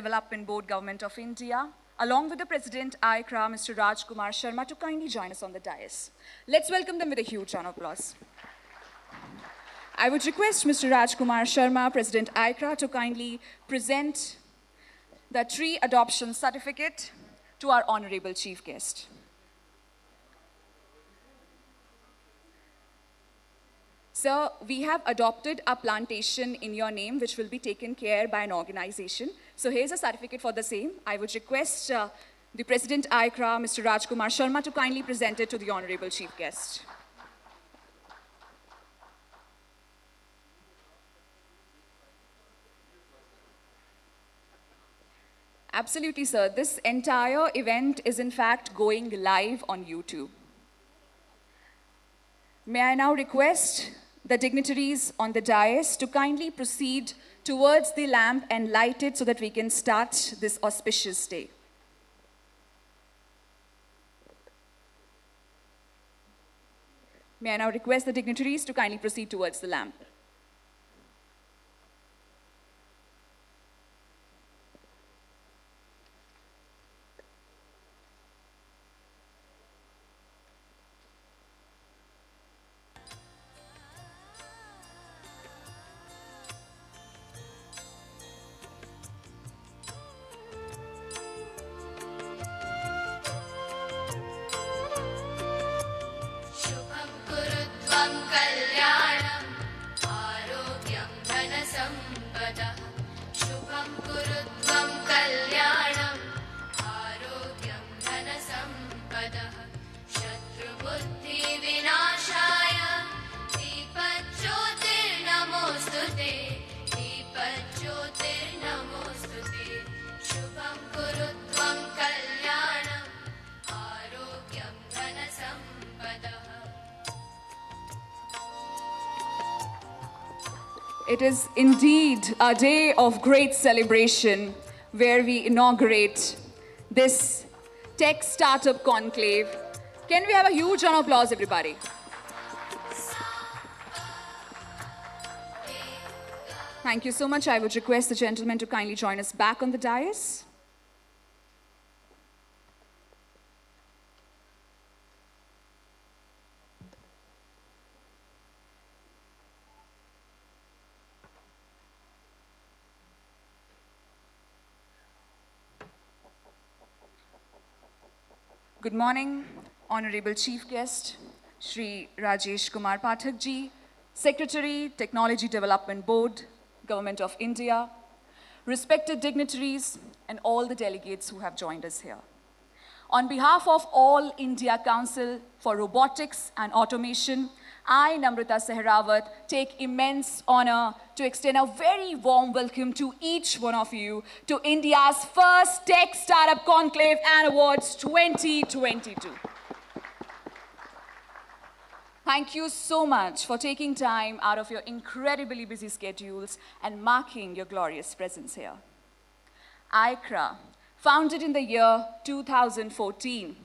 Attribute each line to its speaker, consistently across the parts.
Speaker 1: Development Board, Government of India, along with the President, ICRA, Mr. Rajkumar Sharma, to kindly join us on the dais. Let's welcome them with a huge round of applause. I would request Mr. Rajkumar Sharma, President ICRA, to kindly present the tree adoption certificate to our honorable chief guest. Sir, we have adopted a plantation in your name, which will be taken care by an organization. So here's a certificate for the same. I would request the President ICRA, Mr. Rajkumar Sharma, to kindly present it to the honorable chief guest. Absolutely, sir. This entire event is in fact going live on YouTube. May I now request the dignitaries on the dais to kindly proceed towards the lamp and light it so that we can start this auspicious day. May I now request the dignitaries to kindly proceed towards the lamp. It is indeed a day of great celebration where we inaugurate this tech startup conclave. Can we have a huge round of applause, everybody? Thank you so much. I would request the gentleman to kindly join us back on the dais. Good morning, Honorable Chief Guest, Shri Rajesh Kumar Pathak ji, Secretary, Technology Development Board, Government of India, respected dignitaries, and all the delegates who have joined us here. On behalf of All India Council for Robotics and Automation, I, Namrata Sehrawat, take immense honor to extend a very warm welcome to each one of you to India's first Tech Startup Conclave and Awards 2022. Thank you so much for taking time out of your incredibly busy schedules and marking your glorious presence here. ICRA, founded in the year 2014,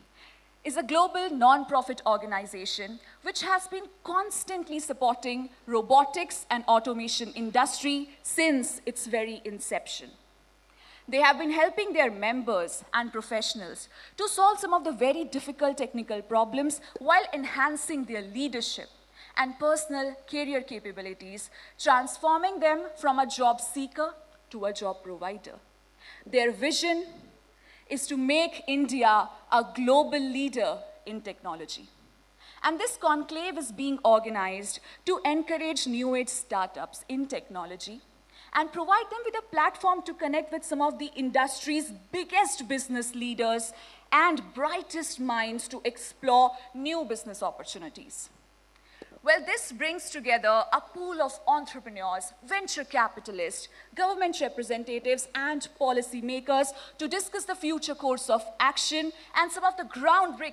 Speaker 1: is a global non-profit organization which has been constantly supporting robotics and automation industry since its very inception. They have been helping their members and professionals to solve some of the very difficult technical problems while enhancing their leadership and personal career capabilities, transforming them from a job seeker to a job provider. Their vision is to make India a global leader in technology. And this conclave is being organized to encourage new age startups in technology and provide them with a platform to connect with some of the industry's biggest business leaders and brightest minds to explore new business opportunities. Well, this brings together a pool of entrepreneurs, venture capitalists, government representatives, and policymakers to discuss the future course of action and some of the groundbreaking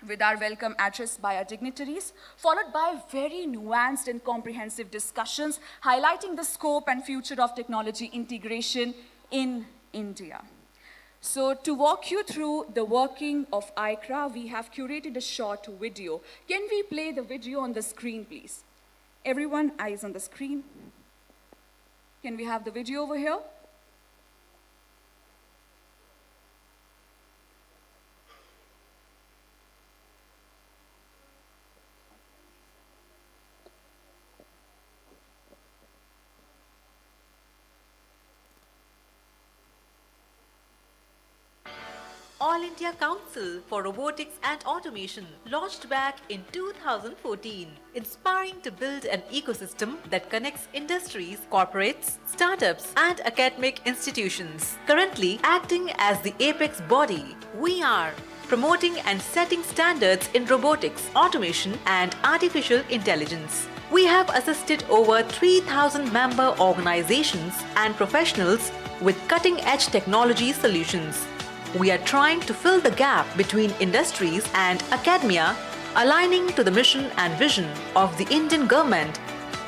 Speaker 1: with our welcome address by our dignitaries, followed by very nuanced and comprehensive discussions highlighting the scope and future of technology integration in India. So to walk you through the working of ICRA, we have curated a short video. Can we play the video on the screen, please? Everyone, eyes on the screen. Can we have the video over here?
Speaker 2: All India Council for Robotics and Automation launched back in 2014, inspiring to build an ecosystem that connects industries, corporates, startups and academic institutions. Currently acting as the apex body, we are promoting and setting standards in robotics, automation and artificial intelligence. We have assisted over 3,000 member organizations and professionals with cutting-edge technology solutions. We are trying to fill the gap between industries and academia, aligning to the mission and vision of the Indian government.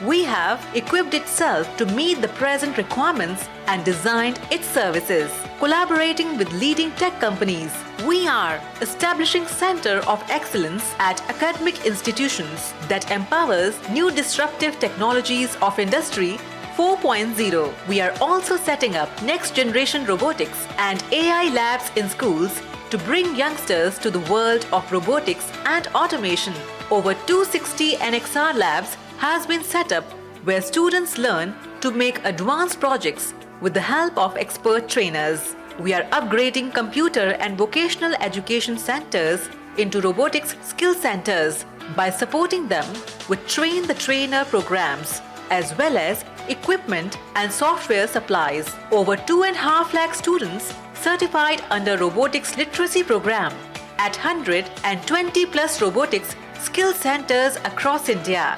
Speaker 2: We have equipped itself to meet the present requirements and designed its services. Collaborating with leading tech companies, we are establishing Center of Excellence at academic institutions that empowers new disruptive technologies of Industry 4.0. We are also setting up next-generation robotics and AI labs in schools to bring youngsters to the world of robotics and automation. Over 260 NXR labs has been set up where students learn to make advanced projects with the help of expert trainers. We are upgrading computer and vocational education centers into robotics skill centers by supporting them with train the trainer programs as well as equipment and software supplies. Over 2.5 lakh students certified under robotics literacy program at 120 plus robotics skill centers across India.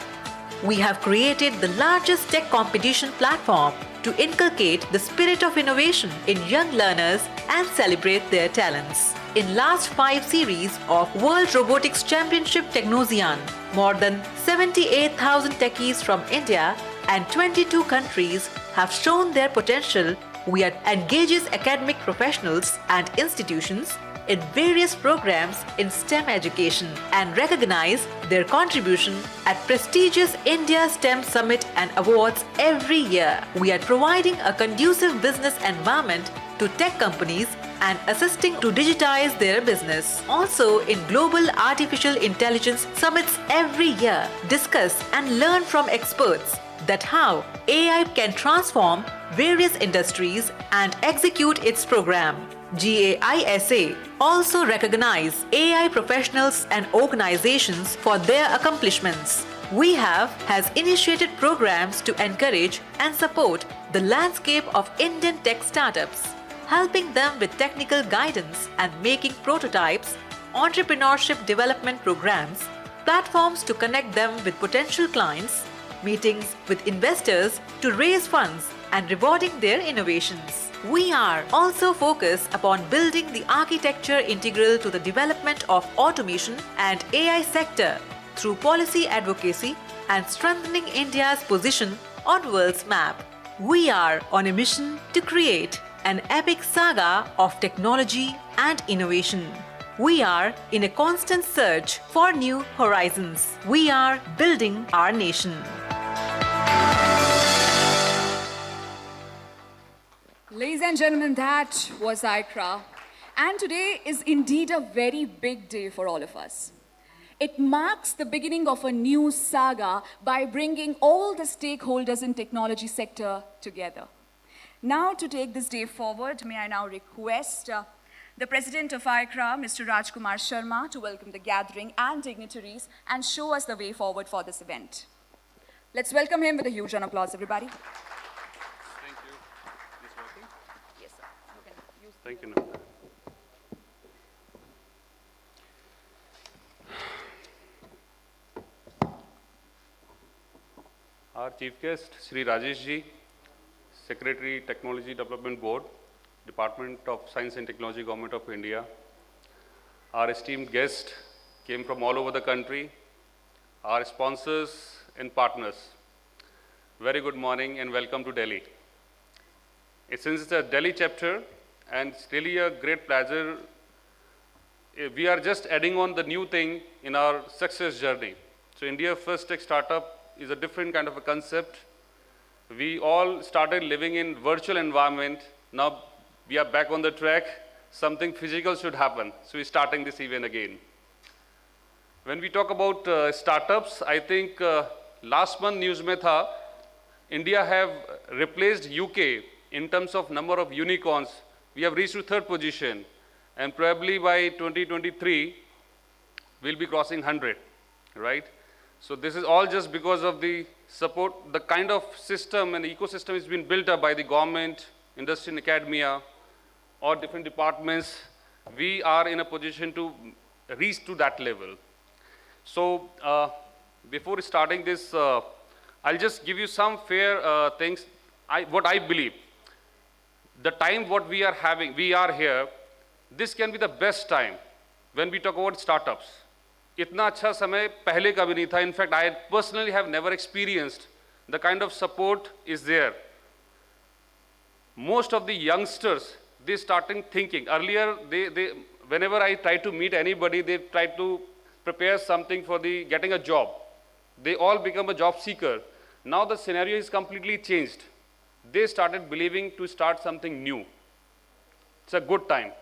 Speaker 2: We have created the largest tech competition platform to inculcate the spirit of innovation in young learners and celebrate their talents. In last 5 series of World Robotics Championship Technosian, more than 78,000 techies from India and 22 countries have shown their potential. We are engages academic professionals and institutions in various programs in STEM education and recognize their contribution at prestigious India STEM Summit and Awards every year. We are providing a conducive business environment to tech companies and assisting to digitize their business. Also in Global Artificial Intelligence Summits every year, discuss and learn from experts that how AI can transform various industries and execute its program. GAISA also recognize AI professionals and organizations for their accomplishments. We has initiated programs to encourage and support the landscape of Indian tech startups, helping them with technical guidance and making prototypes, entrepreneurship development programs, platforms to connect them with potential clients, meetings with investors to raise funds and rewarding their innovations. We are also focused upon building the architecture integral to the development of automation and AI sector through policy advocacy and strengthening India's position on world's map. We are on a mission to create an epic saga of technology and innovation. We are in a constant search for new horizons. We are building our nation.
Speaker 1: Ladies and gentlemen, that was ICRA. And today is indeed a very big day for all of us. It marks the beginning of a new saga by bringing all the stakeholders in technology sector together. Now to take this day forward, may I now request the President of ICRA, Mr. Rajkumar Sharma, to welcome the gathering and dignitaries and show us the way forward for this event. Let's welcome him with a huge round of applause, everybody.
Speaker 3: Thank you. Is working?
Speaker 1: Yes, sir. You can use
Speaker 3: Thank you. Namita. Our chief guest, Sri Rajesh Ji, Secretary, Technology Development Board, Department of Science and Technology, Government of India. Our esteemed guest came from all over the country. Our sponsors and partners, very good morning and welcome to Delhi. Since it's a Delhi chapter, and it's really a great pleasure. We are just adding on the new thing in our success journey. So India First Tech Startup is a different kind of a concept. We all started living in virtual environment. Now we are back on the track. Something physical should happen. So we're starting this event again. When we talk about startups, I think last month news mein tha, India have replaced UK in terms of number of unicorns. We have reached to third position, and probably by 2023, we'll be crossing 100, right? So this is all just because of the support, the kind of system and ecosystem has been built up by the government, industry and academia, or different departments. We are in a position to reach to that level. So before starting this, I'll just give you some fair things. What I believe, the time what we are having, we are here, this can be the best time when we talk about startups. इतना अच्छा समय पहले का भी नहीं था. In fact, I personally have never experienced the kind of support is there. Most of the youngsters, they starting thinking. Earlier, whenever I try to meet anybody, they try to prepare something for getting a job. They all become a job seeker. Now the scenario is completely changed. They started believing to start something new. It's a good time.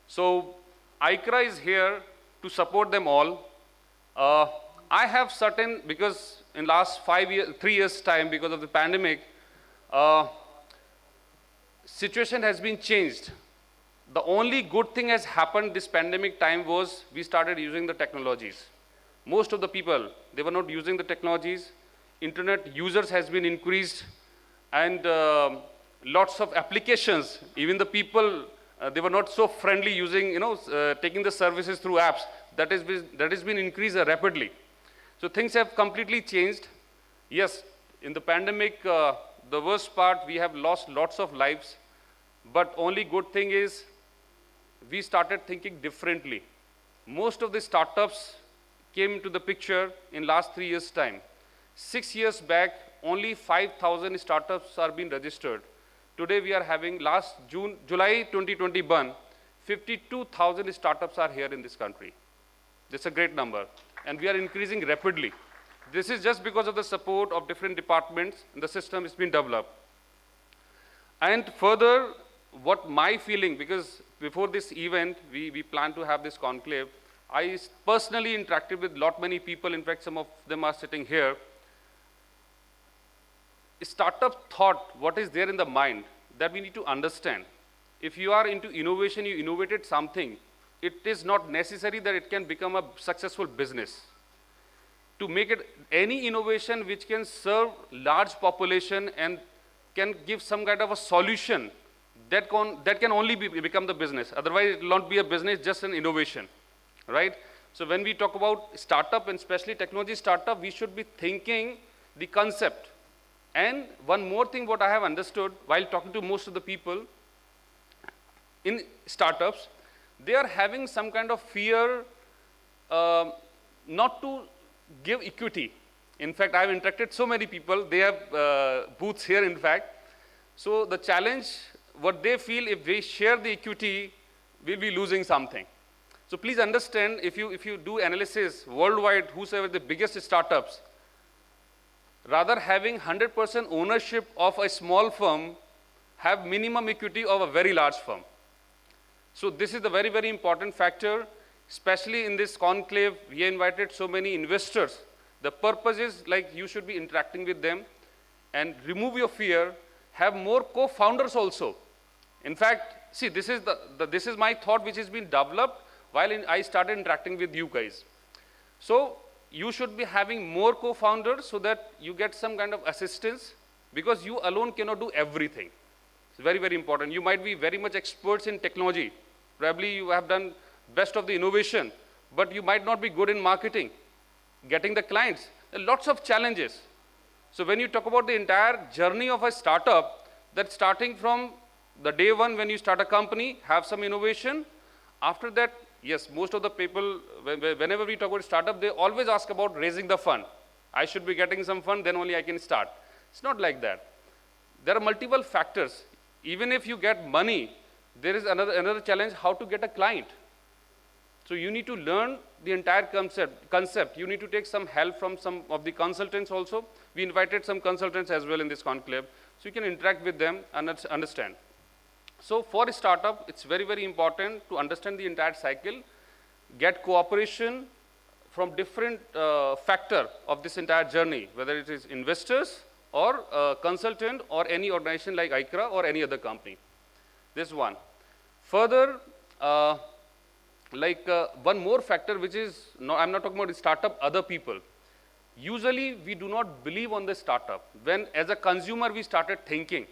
Speaker 3: So ICRA is here to support them all. I have certain, because in last 3 years time, because of the pandemic, situation has been changed. The only good thing has happened this pandemic time was we started using the technologies. Most of the people, they were not using the technologies. Internet users has been increased, and lots of applications. Even the people, they were not so friendly using, taking the services through apps. That has been increased rapidly. So things have completely changed. Yes, in the pandemic, the worst part, we have lost lots of lives. But only good thing is, we started thinking differently. Most of the startups came to the picture in last 3 years' time. 6 years back, only 5,000 startups are being registered. Today we are having, last July 2021, 52,000 startups are here in this country. That's a great number. And we are increasing rapidly. This is just because of the support of different departments, and the system has been developed. And further, what my feeling, because before this event, we plan to have this conclave, I personally interacted with many people. In fact, some of them are sitting here. Startup thought, what is there in the mind, that we need to understand. If you are into innovation, you innovated something, it is not necessary that it can become a successful business. To make it any innovation which can serve large population and can give some kind of a solution, that can only become the business. Otherwise, it will not be a business, just an innovation, right? So when we talk about startup, and especially technology startup, we should be thinking the concept. And one more thing what I have understood while talking to most of the people in startups, they are having some kind of fear not to give equity. In fact, I have interacted so many people, they have booths here in fact. So the challenge, what they feel, if they share the equity, we'll be losing something. So please understand, if you do analysis worldwide, whosoever the biggest startups, rather having 100% ownership of a small firm, have minimum equity of a very large firm. So this is the very, very important factor, especially in this conclave. We invited so many investors. The purpose is like you should be interacting with them and remove your fear, have more co-founders also. In fact, see, this is my thought which has been developed while I started interacting with you guys. So you should be having more co-founders so that you get some kind of assistance, because you alone cannot do everything. It's very, very important. You might be very much experts in technology. Probably you have done best of the innovation, but you might not be good in marketing, getting the clients. There are lots of challenges. So when you talk about the entire journey of a startup, that starting from the day one when you start a company, have some innovation. After that, yes, most of the people, whenever we talk about startup, they always ask about raising the fund. I should be getting some fund, then only I can start. It's not like that. There are multiple factors. Even if you get money, There is another challenge, how to get a client. So you need to learn the entire concept. You need to take some help from some of the consultants also. We invited some consultants as well in this conclave, so you can interact with them and understand. So for a startup, it's very, very important to understand the entire cycle, get cooperation from different factor of this entire journey, whether it is investors or consultant or any organization like ICRA or any other company. This one. Further, one more factor, which is, I'm not talking about the startup, other people. Usually, we do not believe on the startup. When, as a consumer, we started thinking,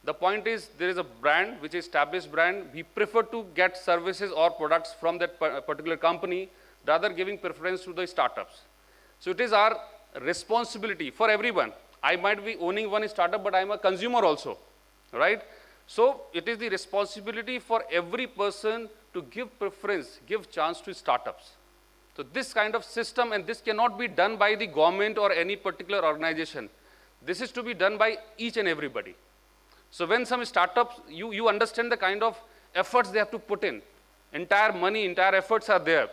Speaker 3: the point is, there is a brand, which is established brand, we prefer to get services or products from that particular company, rather giving preference to the startups. So it is our responsibility for everyone. I might be owning one startup, but I'm a consumer also, right? So it is the responsibility for every person to give preference, give chance to startups. So this kind of system, and this cannot be done by the government or any particular organization. This is to be done by each and everybody. So when some startups, you understand the kind of efforts they have to put in. Entire money, entire efforts are there.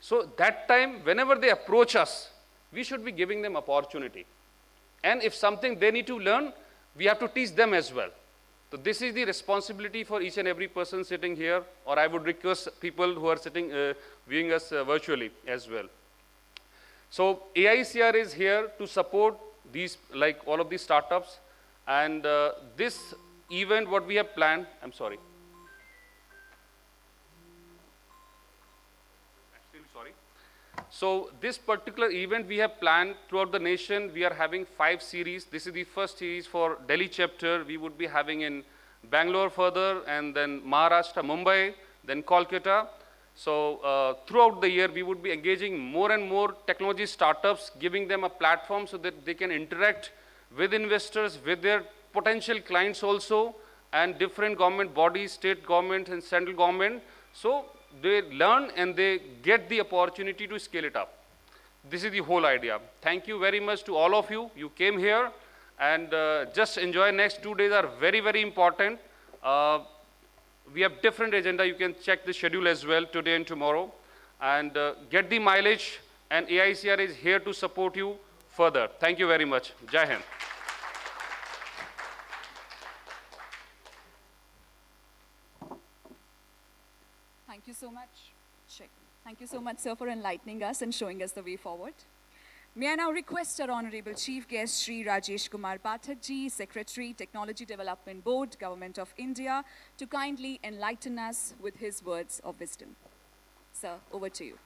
Speaker 3: So that time, whenever they approach us, we should be giving them opportunity. And if something they need to learn, we have to teach them as well. So this is the responsibility for each and every person sitting here, or I would request people who are sitting, viewing us virtually as well. So AICR is here to support these, like all of these startups. And this event, what we have planned, I'm sorry. Actually, sorry. So this particular event we have planned throughout the nation. We are having 5 series. This is the first series for Delhi chapter. We would be having in Bangalore further, and then Maharashtra, Mumbai, then Kolkata. So throughout the year, we would be engaging more and more technology startups, giving them a platform so that they can interact with investors, with their potential clients also, and different government bodies, state government and central government. So they learn and they get the opportunity to scale it up. This is the whole idea. Thank you very much to all of you. You came here, and just enjoy. Next 2 days are very, very important. We have different agenda. You can check the schedule as well today and tomorrow, and get the mileage, and AICR is here to support you further. Thank you very much. Jai Hind.
Speaker 1: Thank you so much. Check. Thank you so much, sir, for enlightening us and showing us the way forward. May I now request our Honorable Chief Guest, Shri Rajesh Kumar Pathak Ji, Secretary, Technology Development Board, Government of India, to kindly enlighten us with his words of wisdom. Sir, over to you.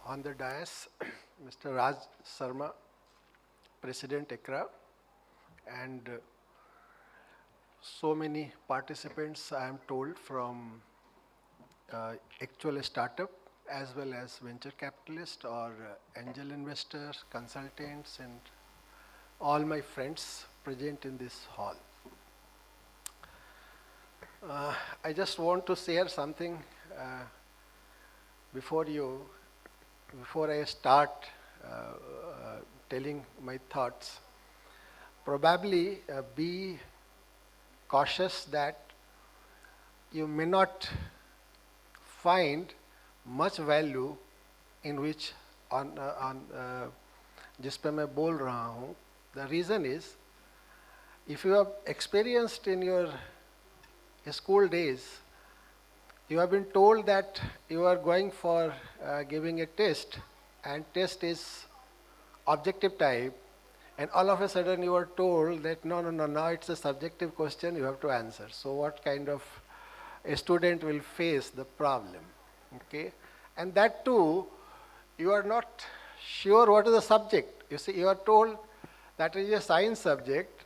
Speaker 4: On the dais, Mr. Raj Sarma, President ICRA, and so many participants, I am told, from actual startup as well as venture capitalists or angel investors, consultants, and all my friends present in this hall. I just want to share something before I start telling my thoughts. Probably be cautious that you may not find much value in which जिस पे मैं बोल रहा हूँ. The reason is, if you have experienced in your school days, you have been told that you are going for giving a test, and test is objective type, and all of a sudden you are told that no, now it's a subjective question, you have to answer. So what kind of a student will face the problem? Okay, and that too, you are not sure what is the subject. You see, you are told that it is a science subject,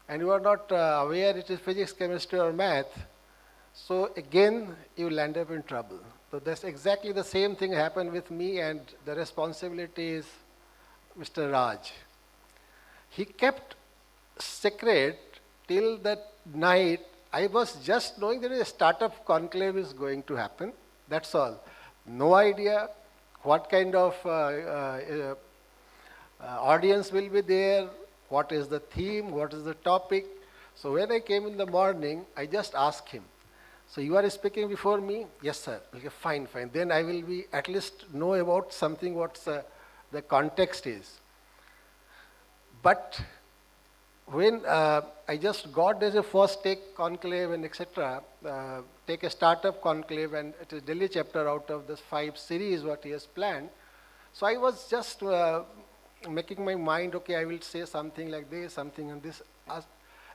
Speaker 4: and you are not aware it is physics, chemistry, or math. So again, you land up in trouble. So that's exactly the same thing happened with me, and the responsibility is Mr. Raj. He kept secret till that night. I was just knowing that a startup conclave is going to happen. That's all. No idea what kind of audience will be there, what is the theme, what is the topic. So when I came in the morning, I just asked him, so you are speaking before me? Yes, sir. Okay, fine, fine. Then I will be at least know about something what the context is. But when I just got as a first take conclave and etc., take a startup conclave, and it is Delhi chapter out of this 5 series what he has planned. So I was just making my mind, okay, I will say something like this, something on this.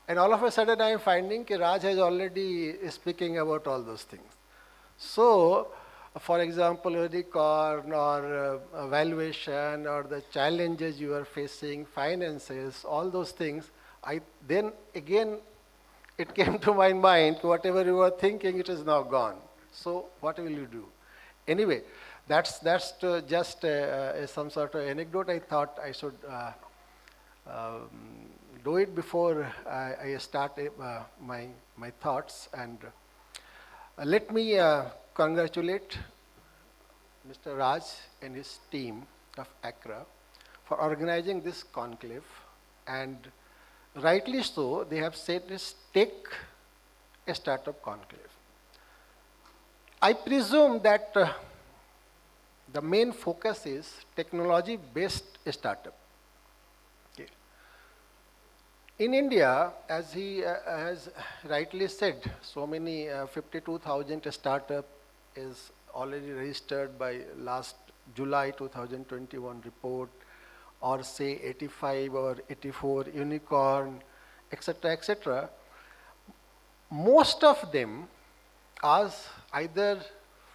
Speaker 4: And all of a sudden I am finding that Raj is already speaking about all those things. So, for example, unicorn or valuation or the challenges you are facing, finances, all those things, then again it came to my mind, whatever you were thinking, it is now gone. So what will you do? Anyway, that's just some sort of anecdote. I thought I should do it before I start my thoughts. And let me congratulate Mr. Raj and his team of Accra for organizing this conclave. And rightly so, they have said this, take a startup conclave. I presume that the main focus is technology-based startup. Okay. In India, as he has rightly said, so many 52,000 startup is already registered by last July 2021 report, or say 85 or 84 unicorn, etc., etc. Most of them are either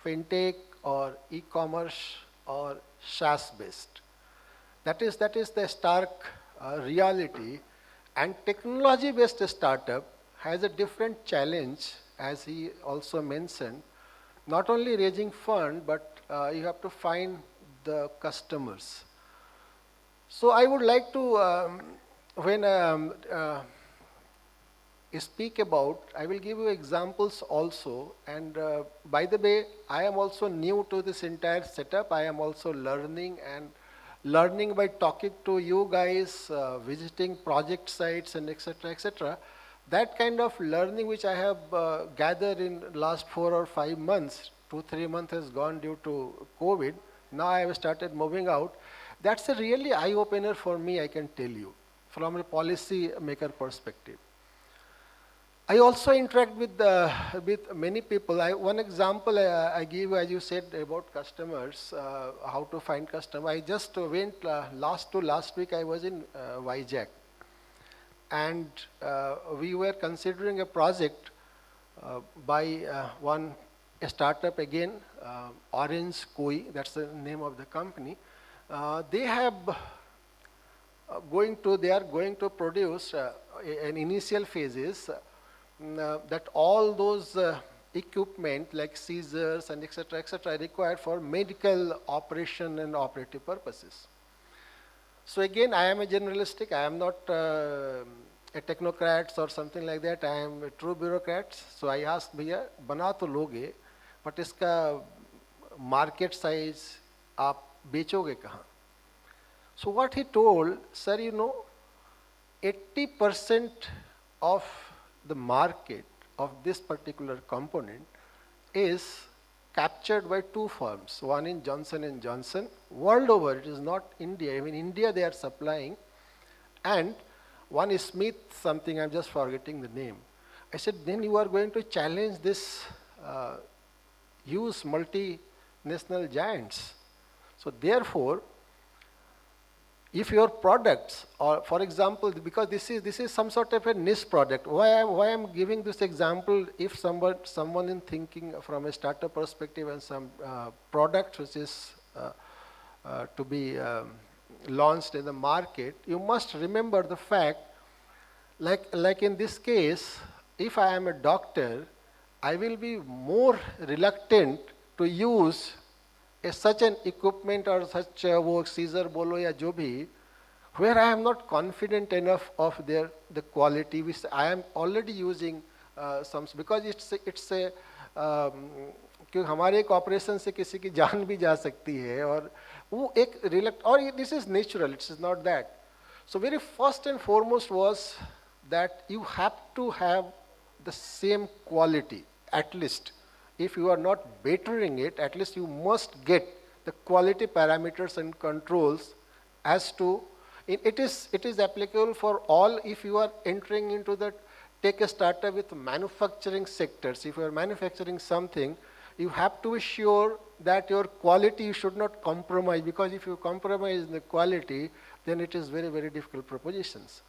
Speaker 4: fintech or e-commerce or SaaS based. That is the stark reality. And technology based startup has a different challenge, as he also mentioned, not only raising fund, but you have to find the customers. So I would like to, when speak about, I will give you examples also. And by the way, I am also new to this entire setup. I am also learning, and learning by talking to you guys, visiting project sites, and etc., etc. That kind of learning which I have gathered in last 4 or 5 months, 2-3 months has gone due to COVID. Now I have started moving out. That's a really eye-opener for me, I can tell you, from a policy maker perspective. I also interact with many people. One example I give, as you said, about customers, how to find customer. I just went last week, I was in Vizag. And we were considering a project by one startup again, Orange Koi, that's the name of the company. They are going to produce in initial phases that all those equipment like scissors and etc., etc. required for medical operation and operative purposes. So again, I am a generalistic. I am not a technocrat or something like that. I am a true bureaucrat. So I asked, भैया बना तो लोगे, but इसका market size आप बेचोगे कहाँ? So what he told, sir, 80% of the market of this particular component is captured by 2 firms, one in Johnson & Johnson, world over, it is not India, even India they are supplying, and one is Smith something, I'm just forgetting the name. I said, then you are going to challenge this huge multinational giants. So therefore, if your products, or for example, because this is some sort of a niche product, why I'm giving this example, if someone is thinking from a startup perspective and some product which is to be launched in the market, you must remember the fact, like in this case, if I am a doctor, I will be more reluctant to use such an equipment or such वो scissor बोलो या जो भी, where I am not confident enough of the quality, which I am already using some, because it's a क्योंकि हमारे एक operation से किसी की जान भी जा सकती है, और वो एक रिलेक्ट, और this is natural, it's is not that. So very first and foremost was that you have to have the same quality, at least. If you are not bettering it, at least you must get the quality parameters and controls as to, it is applicable for all. If you are entering into the, take a startup with manufacturing sectors, if you are manufacturing something, you have to be sure that your quality you should not compromise, because if you compromise the quality, then it is very, very difficult propositions.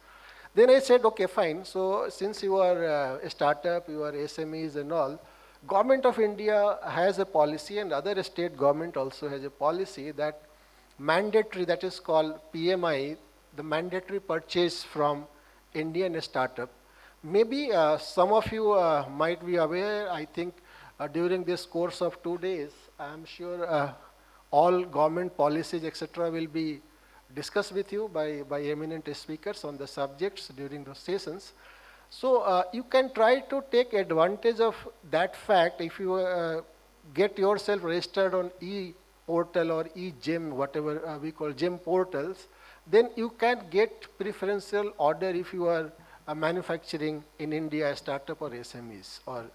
Speaker 4: Then I said, okay, fine. So since you are a startup, you are SMEs and all, Government of India has a policy, and other state government also has a policy that mandatory, that is called PMI, the mandatory purchase from Indian startup. Maybe some of you might be aware, I think during this course of 2 days, I am sure all government policies, etc., will be discussed with you by eminent speakers on the subjects during those sessions. So you can try to take advantage of that fact. If you get yourself registered on e-portal or e-GEM, whatever we call GEM portals, then you can get preferential order if you are manufacturing in India, startup or SMEs or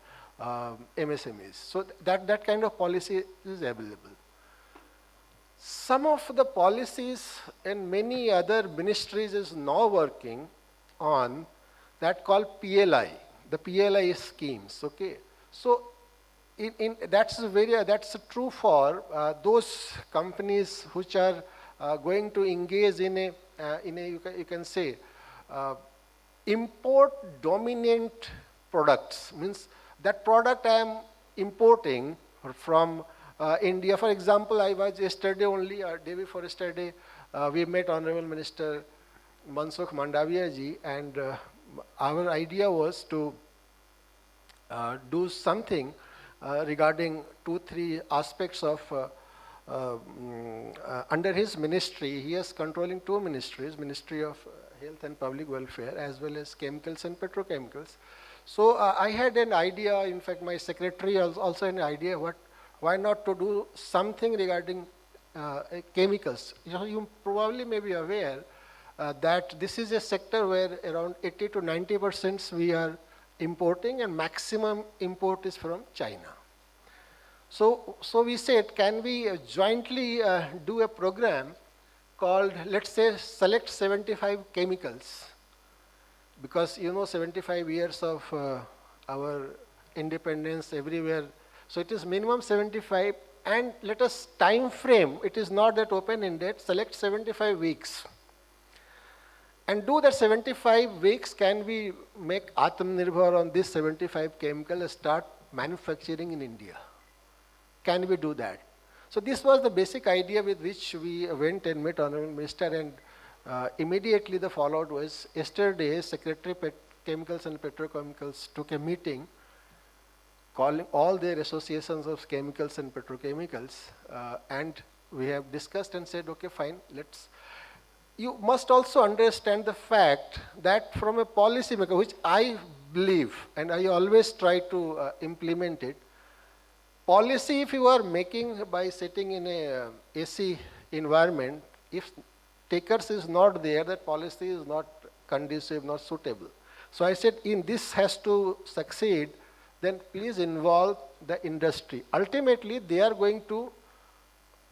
Speaker 4: MSMEs. So that kind of policy is available. Some of the policies and many other ministries is now working on that called PLI, the PLI schemes, okay? So that's true for those companies which are going to engage in a you can say, import dominant products. Means that product I am importing from India. For example, I was yesterday only, or day before yesterday, we met Honorable Minister Mansukh Mandaviya ji, and our idea was to do something regarding 2-3 aspects of under his ministry. He is controlling 2 ministries, Ministry of Health and Public Welfare, as well as Chemicals and Petrochemicals. So I had an idea, in fact my secretary also an idea, why not to do something regarding chemicals. You probably may be aware that this is a sector where around 80 to 90% we are importing, and maximum import is from China. So we said, can we jointly do a program called, let's say, select 75 chemicals, because 75 years of our independence everywhere. So it is minimum 75, and let us time frame, it is not that open-ended, select 75 weeks. And do that 75 weeks, can we make Atmanirbhar on this 75 chemical, start manufacturing in India? Can we do that? So this was the basic idea with which we went and met Honorable Minister, and immediately the follow-up was yesterday, Secretary Chemicals and Petrochemicals took a meeting calling all their associations of chemicals and petrochemicals, and we have discussed and said, okay, fine, let's. You must also understand the fact that from a policy maker, which I believe, and I always try to implement it, policy if you are making by sitting in a AC environment, if takers is not there, that policy is not conducive, not suitable. So I said, in this has to succeed, then please involve the industry. Ultimately, they are going to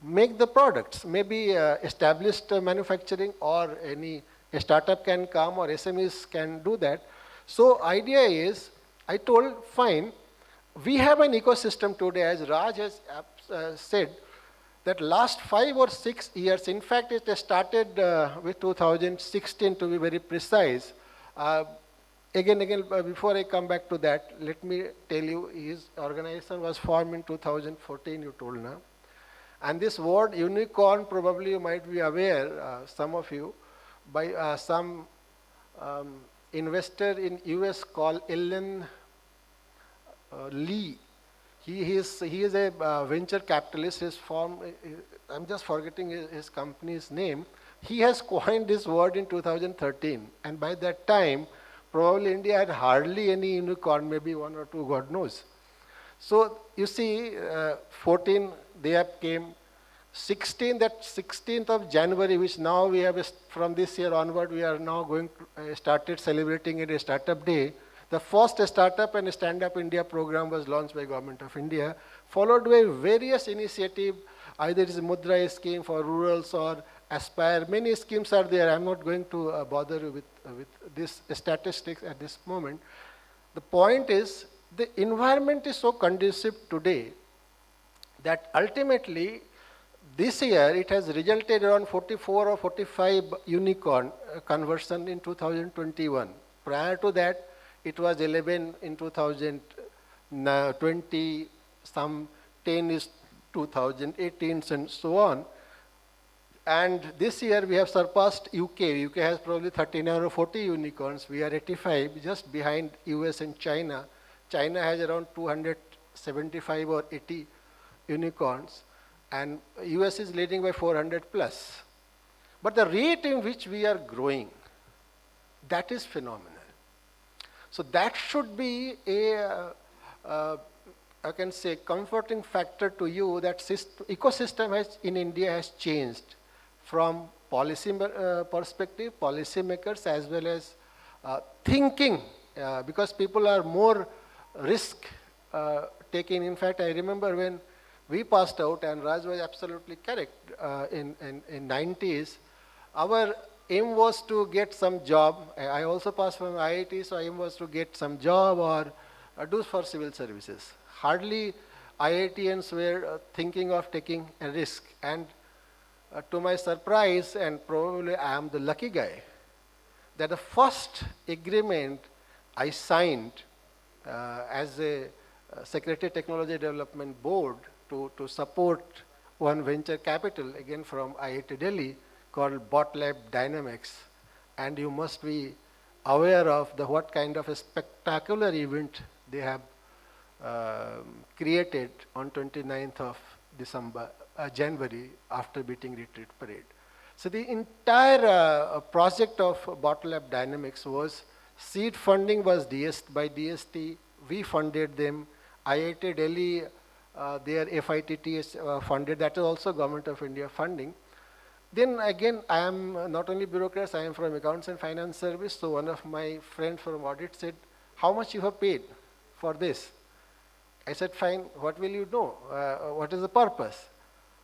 Speaker 4: make the products. Maybe established manufacturing or any startup can come, or SMEs can do that. So idea is, I told, fine, we have an ecosystem today, as Raj has said, that last 5 or 6 years, in fact it started with 2016 to be very precise. Again, before I come back to that, let me tell you, his organization was formed in 2014, you told now. And this word unicorn, probably you might be aware, some of you, by some investor in US called Ellen Lee. He is a venture capitalist. His firm, I'm just forgetting his company's name. He has coined this word in 2013, and by that time, probably India had hardly any unicorn, maybe one or two, God knows. So you see, 14, they have came. 16, that 16th of January, which now we have, from this year onward, we are now going to started celebrating it a startup day. The first startup and Stand Up India program was launched by Government of India, followed by various initiatives, either it is a Mudra scheme for rurals or Aspire. Many schemes are there. I'm not going to bother you with this statistics at this moment. The point is, the environment is so conducive today that ultimately, this year, it has resulted around 44 or 45 unicorn conversion in 2021. Prior to that, it was 11 in 2020, some 10 is 2018, and so on. And this year, we have surpassed UK. UK has probably 39 or 40 unicorns. We are 85, just behind US and China. China has around 275 or 80 unicorns. And US is leading by 400 plus. But the rate in which we are growing, that is phenomenal. So that should be a, I can say, comforting factor to you that ecosystem in India has changed from policy perspective, policymakers, as well as thinking, because people are more risk taking. In fact, I remember when we passed out, and Raj was absolutely correct, in 90s, our aim was to get some job. I also passed from IIT, so aim was to get some job or do for civil services. Hardly IITians were thinking of taking a risk. And to my surprise, and probably I am the lucky guy, that the first agreement I signed as a Secretary Technology Development Board to support one venture capital, again from IIT Delhi, called BotLab Dynamics. And you must be aware of what kind of a spectacular event they have created on 29th of January, after beating retreat parade. So the entire project of BotLab Dynamics was, seed funding was by DST, we funded them, IIT Delhi, their FITTS funded, that is also Government of India funding. Then again, I am not only bureaucrats, I am from Accounts and Finance Service, so one of my friends from audit said, how much you have paid for this? I said, fine, what will you know? What is the purpose?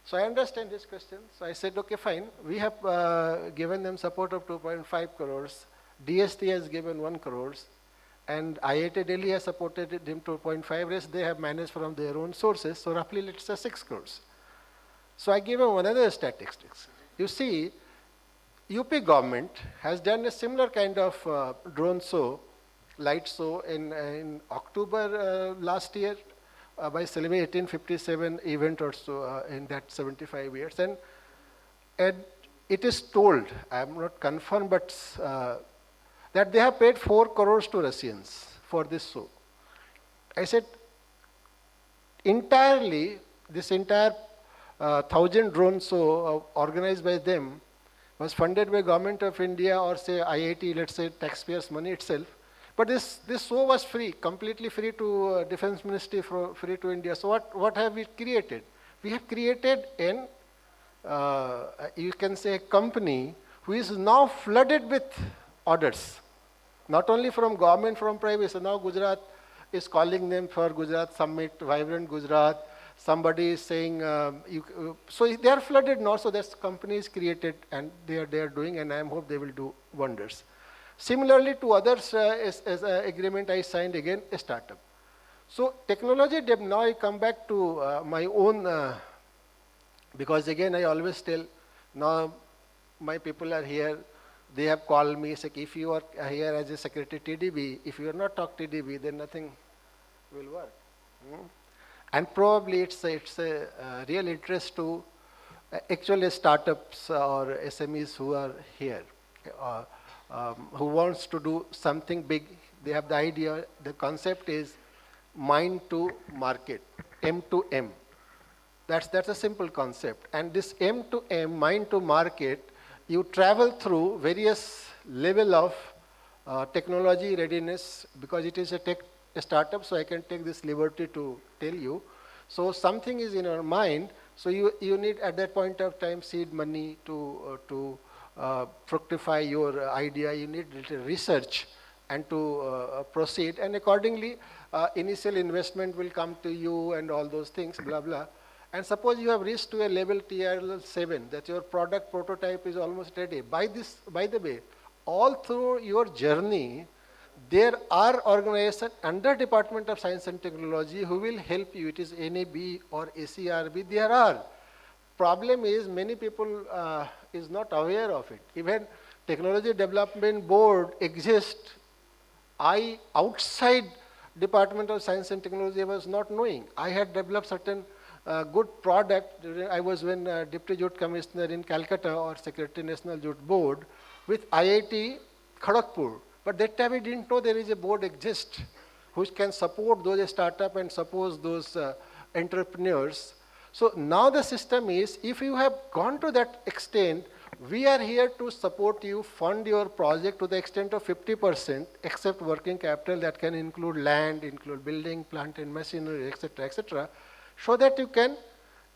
Speaker 4: So I understand this question. So I said, okay, fine. We have given them support of 2.5 crores. DST has given 1 crores. And IIT Delhi has supported them 2.5, rest they have managed from their own sources. So roughly, let's say 6 crores. So I gave them another statistics. You see, UP government has done a similar kind of drone show, light show in October last year by celebrating 1857 event or so in that 75 years. And it is told, I am not confirmed, but that they have paid 4 crores to Russians for this show. I said, entirely, this entire 1,000 drone show organized by them was funded by Government of India or say IIT, let's say taxpayers' money itself. But this show was free, completely free to Defense Ministry, free to India. So what have we created? We have created an, you can say, a company who is now flooded with orders, not only from government, from private. So now Gujarat is calling them for Gujarat Summit, Vibrant Gujarat. Somebody is saying, so they are flooded now, so this company is created and they are doing, and I hope they will do wonders. Similarly to others, as an agreement I signed, again, a startup. So technology, now I come back to my own, because again, I always tell, now my people are here, they have called me, say, if you are here as a secretary TDB, if you are not talk TDB, then nothing will work. And probably it's a real interest to actually startups or SMEs who are here, who wants to do something big. They have the idea, the concept is mind to market, M to M. That's a simple concept. And this M to M, mind to market, you travel through various level of technology readiness, because it is a startup, so I can take this liberty to tell you. So something is in your mind, so you need at that point of time seed money to fructify your idea. You need little research and to proceed, and accordingly initial investment will come to you and all those things, blah, blah. And suppose you have reached to a level TRL 7, that your product prototype is almost ready. By the way, all through your journey, there are organizations under Department of Science and Technology who will help you. It is NAB or ACRB, there are. Problem is many people is not aware of it. Even Technology Development Board exists. Outside Department of Science and Technology, I was not knowing. I had developed certain good product. I was when Deputy Jute Commissioner in Calcutta or Secretary National Jute Board with IIT Kharagpur. But that time we didn't know there is a board exists which can support those startup and support those entrepreneurs. So now the system is, if you have gone to that extent, we are here to support you, fund your project to the extent of 50%, except working capital that can include land, include building, plant and machinery, etc., so that you can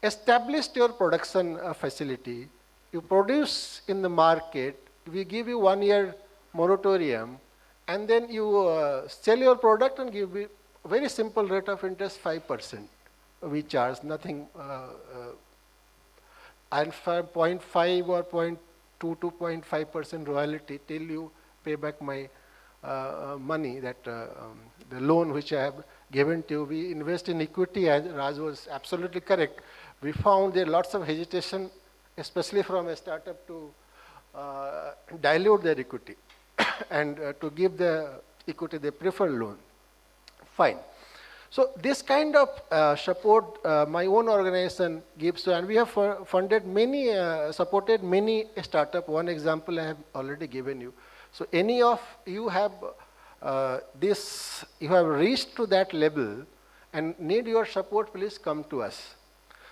Speaker 4: establish your production facility. You produce in the market, we give you 1 year moratorium, and then you sell your product and give me very simple rate of interest, 5%. We charge nothing, and for 0.5 or 0.2 to 0.5% royalty till you pay back my money, that the loan which I have given to you. We invest in equity, as Raj was absolutely correct. We found there lots of hesitation, especially from a startup, to dilute their equity and to give the equity, they prefer loan. Fine. So this kind of support my own organization gives to, and we have funded many, supported many startup. One example I have already given you. So any of you have you have reached to that level and need your support, please come to us.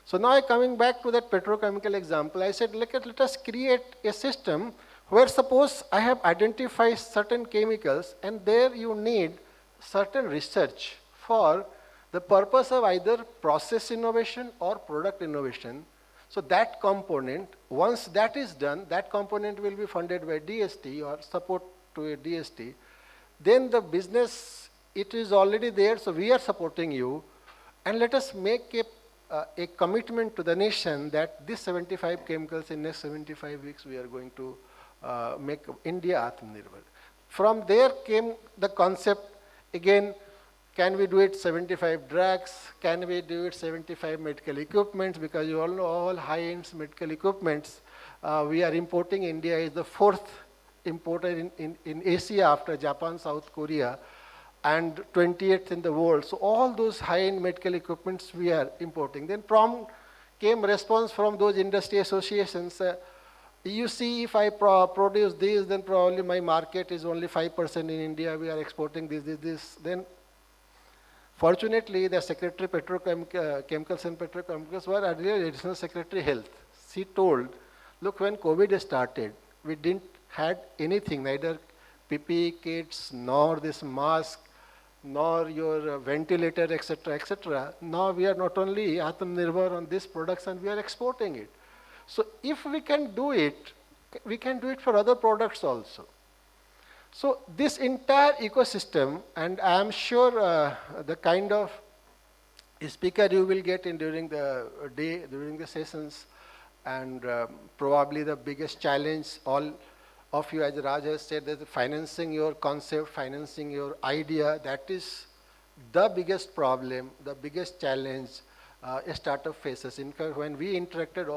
Speaker 4: So now coming back to that petrochemical example, I said, let us create a system where suppose I have identified certain chemicals and there you need certain research for the purpose of either process innovation or product innovation. So that component, once that is done, that component will be funded by DST or support to a DST. Then the business, it is already there, so we are supporting you. And let us make a commitment to the nation that these 75 chemicals in next 75 weeks we are going to make India Atmanirbhar. From there came the concept, again, can we do it 75 drugs? Can we do it 75 medical equipments? Because you all know all high-end medical equipments we are importing. India is the 4th importer in Asia after Japan, South Korea, and 28th in the world. So all those high-end medical equipments we are importing. Then came response from those industry associations. You see, if I produce this, then probably my market is only 5% in India. We are exporting this. Then fortunately, the Secretary Chemicals and Petrochemicals were earlier Additional Secretary Health. She told, look, when COVID started, we didn't had anything, neither PPE kits, nor this mask, nor your ventilator, etc., etc. Now we are not only Atmanirbhar on this production, we are exporting it. So if we can do it, we can do it for other products also. So this entire ecosystem, and I am sure the kind of speaker you will get in during the day, during the sessions, and probably the biggest challenge all of you, as Raj has said, that financing your concept, financing your idea, that is the biggest problem, the biggest challenge a startup faces. In fact, when we interacted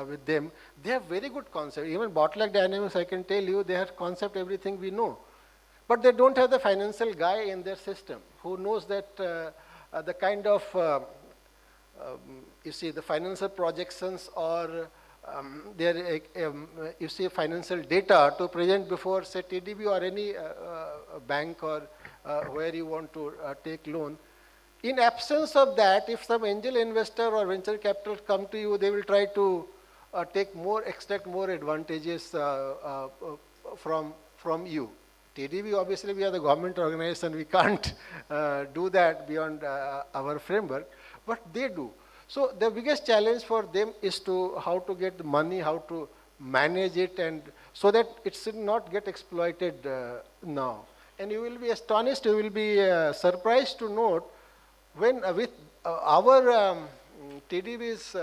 Speaker 4: with them, they have very good concept. Even Bottleneck Dynamics, I can tell you, they have concept everything we know. But they don't have the financial guy in their system who knows that the kind of, you see, the financial projections or you see, financial data to present before, say, TDB or any bank or where you want to take loan. In absence of that, if some angel investor or venture capital come to you, they will try to extract more advantages from you. TDB, obviously, we are the government organization. We can't do that beyond our framework, but they do. So the biggest challenge for them is how to get the money, how to manage it, and so that it should not get exploited now. And you will be astonished, you will be surprised to note when with our TDB's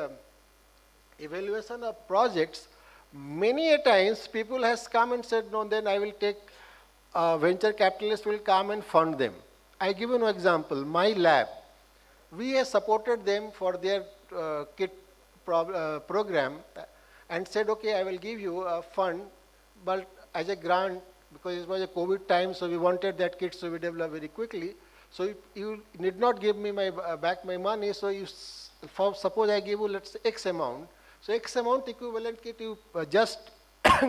Speaker 4: evaluation of projects, many a times people has come and said, no, then I will take, venture capitalists will come and fund them. I give you an example, my lab. We have supported them for their kit program and said, okay, I will give you a fund, but as a grant, because it was a COVID time, so we wanted that kit, so we developed very quickly. So you need not give me back my money, so suppose I give you, let's say, X amount. So X amount equivalent kit you just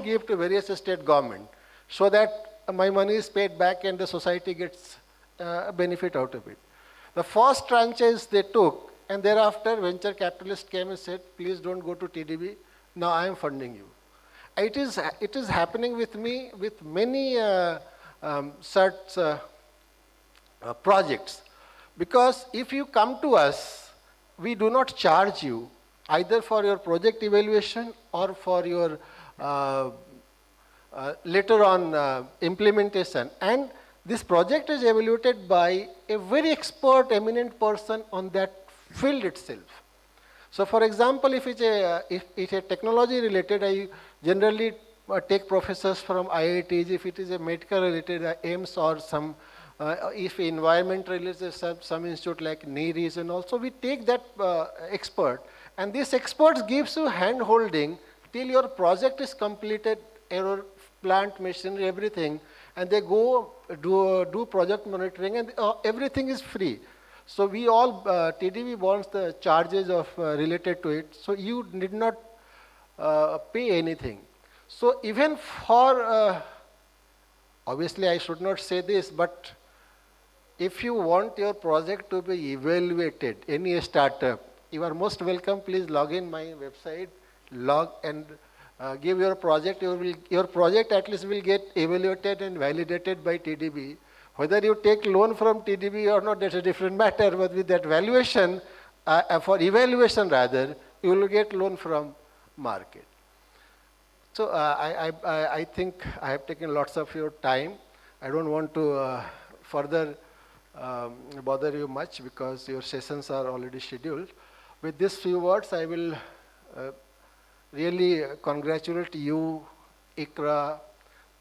Speaker 4: give to various state government, so that my money is paid back and the society gets a benefit out of it. The first tranches they took, and thereafter venture capitalists came and said, please don't go to TDB, now I am funding you. It is happening with me with many such projects. Because if you come to us, we do not charge you either for your project evaluation or for your later on implementation. And this project is evaluated by a very expert, eminent person on that field itself. So for example, if it's a technology related, I generally take professors from IITs. If it is a medical related, AIMS or some, if environment related, some institute like NERIS, and also we take that expert. And this expert gives you hand holding till your project is completed, your plant, machinery, everything, and they go do project monitoring, and everything is free. So we all, TDB bonds the charges of related to it, so you need not pay anything. So even for, obviously I should not say this, but if you want your project to be evaluated, any startup, you are most welcome. Please log in my website, log and give your project. Your project at least will get evaluated and validated by TDB. Whether you take loan from TDB or not, that's a different matter. But with that valuation, for evaluation rather, you will get loan from market. So I think I have taken lots of your time. I don't want to further bother you much because your sessions are already scheduled. With these few words, I will really congratulate you, Ikra,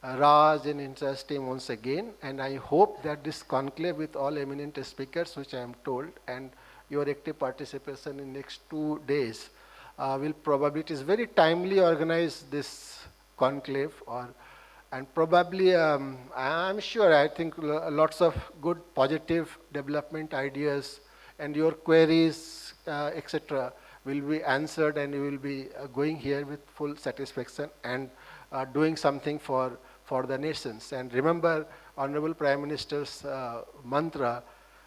Speaker 4: Raj and Interest team once again, and I hope that this conclave with all eminent speakers, which I am told, and your active participation in next 2 days will probably, it is very timely organized this conclave, and probably I'm sure, I think lots of good positive development ideas and your queries, etc. will be answered, and you will be going here with full satisfaction and doing something for the nations. And remember Honorable Prime Minister's mantra,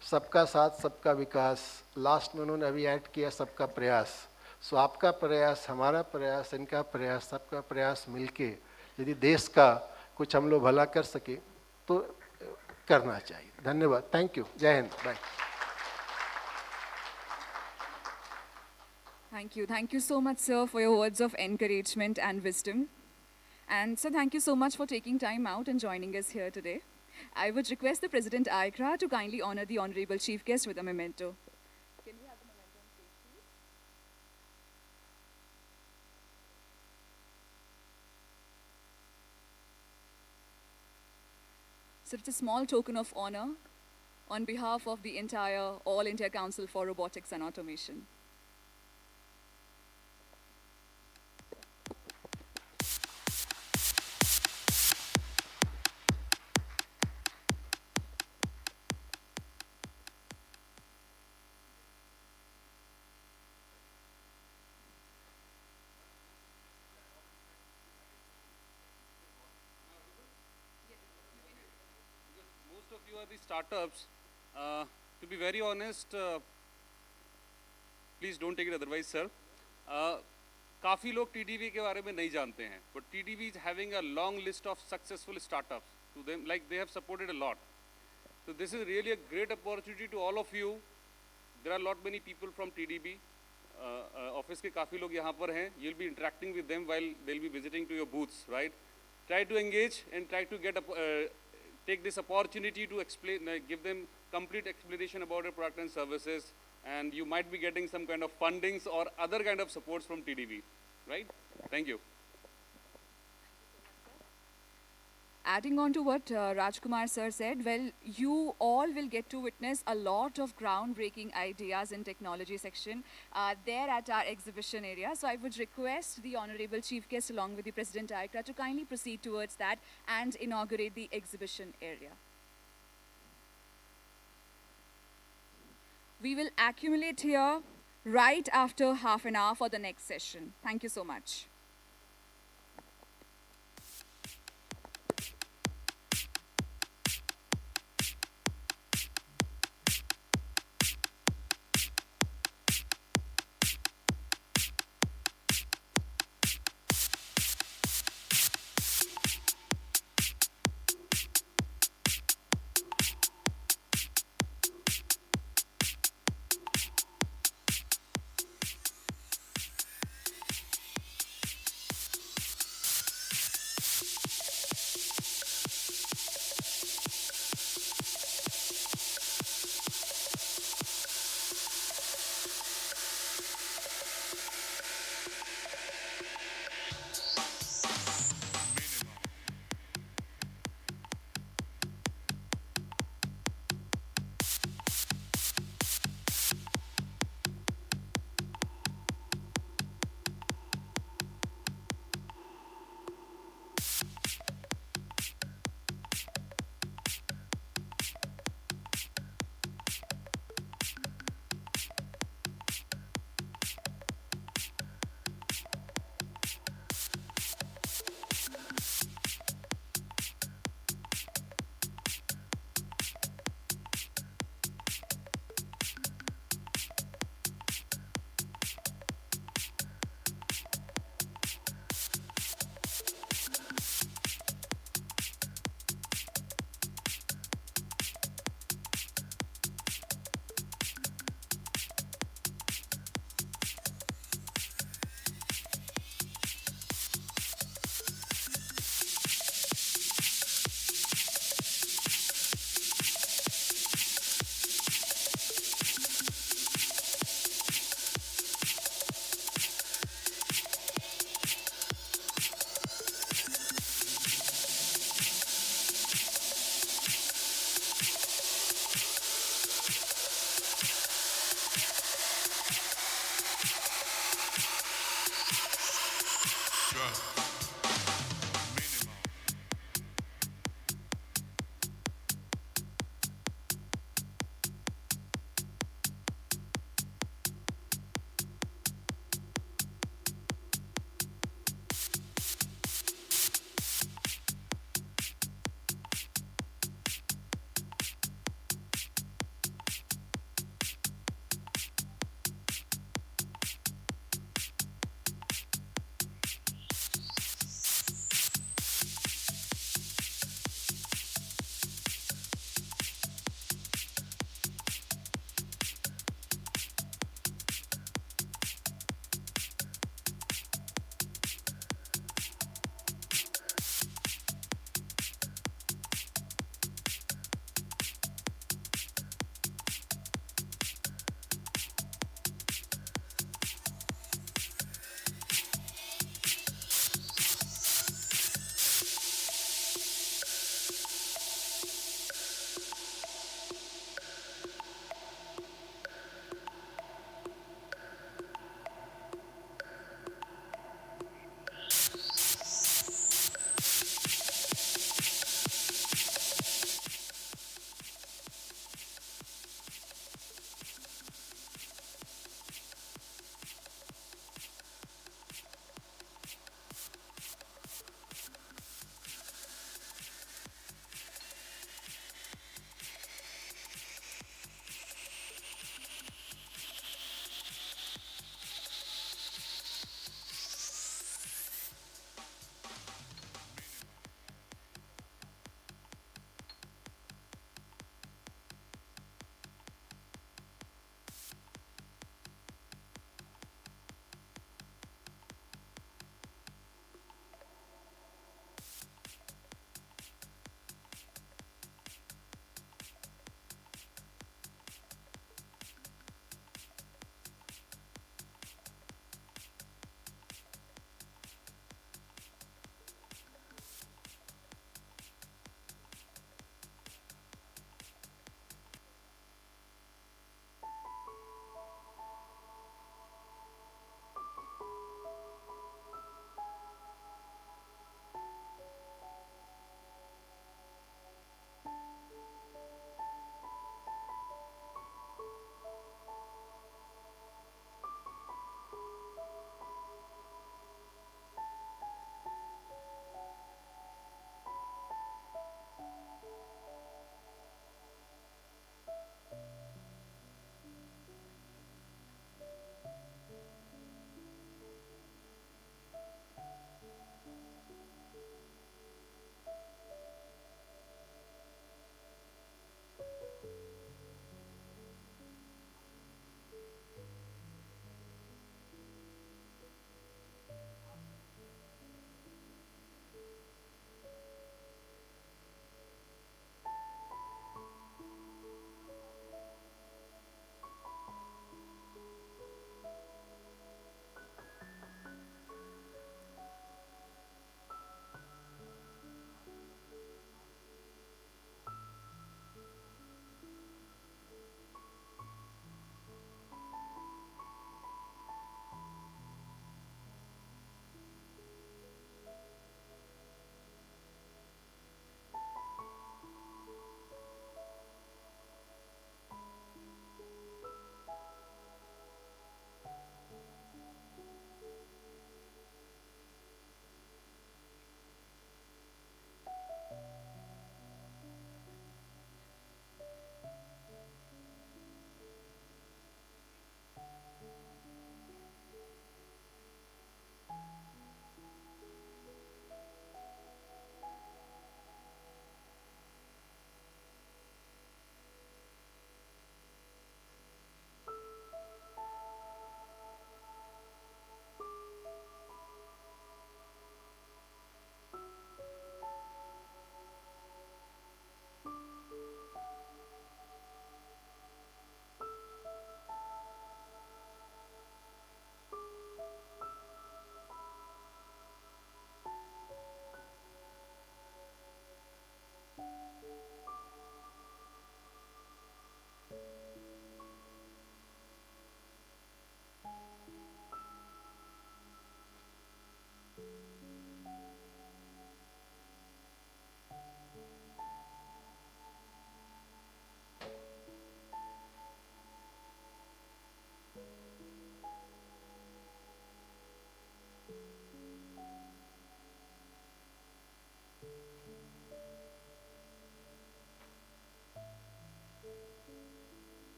Speaker 4: सबका साथ सबका विकास, last में उन्होंने अभी add किया सबका प्रयास. सो आपका प्रयास, हमारा प्रयास, इनका प्रयास, सबका प्रयास मिलके यदि देश का कुछ हम लोग भला कर सके तो करना चाहिए. धन्यवाद. Thank you. जय हिंद. Bye.
Speaker 1: Thank you. Thank you so much, sir, for your words of encouragement and wisdom. And sir, thank you so much for taking time out and joining us here today. I would request the President ICRA to kindly honor the Honorable Chief Guest with a memento. Can we have the memento on stage, please? So it's a small token of honor on behalf of the entire All India Council for Robotics and Automation.
Speaker 3: The startups, to be very honest, please don't take it otherwise, sir. काफ़ी लोग TDV के बारे में नहीं जानते हैं, but TDV is having a long list of successful startups. To them, like they have supported a lot. So this is really a great opportunity to all of you. There are lot many people from TDB. Office के काफ़ी लोग यहाँ पर हैं. You'll be interacting with them while they'll be visiting to your booths, right? Try to engage and try to get take this opportunity to explain, give them complete explanation about your product and services, and you might be getting some kind of fundings or other kind of supports from TDB, right? Thank you.
Speaker 1: Adding on to what Rajkumar sir said, well, you all will get to witness a lot of groundbreaking ideas in technology section there at our exhibition area. So I would request the Honorable Chief Guest along with the President ICRA to kindly proceed towards that and inaugurate the exhibition area. We will accumulate here right after half an hour for the next session. Thank you so much.